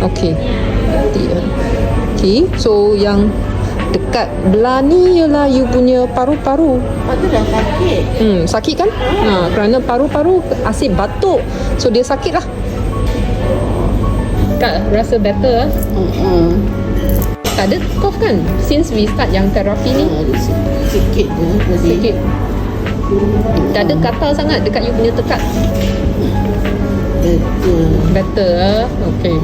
Okey. Okey, so yang dekat belah ni ialah you punya paru-paru. Lepas tu dah sakit. Sakit kan? Kerana paru-paru asyik batuk. So dia sakit lah. Kak rasa better lah. Tak ada cough kan? Since we start yang terapi ni. Sikit je tadi. Sikit. Tak ada gatal sangat dekat you punya tekak. Betul. Better. Okay.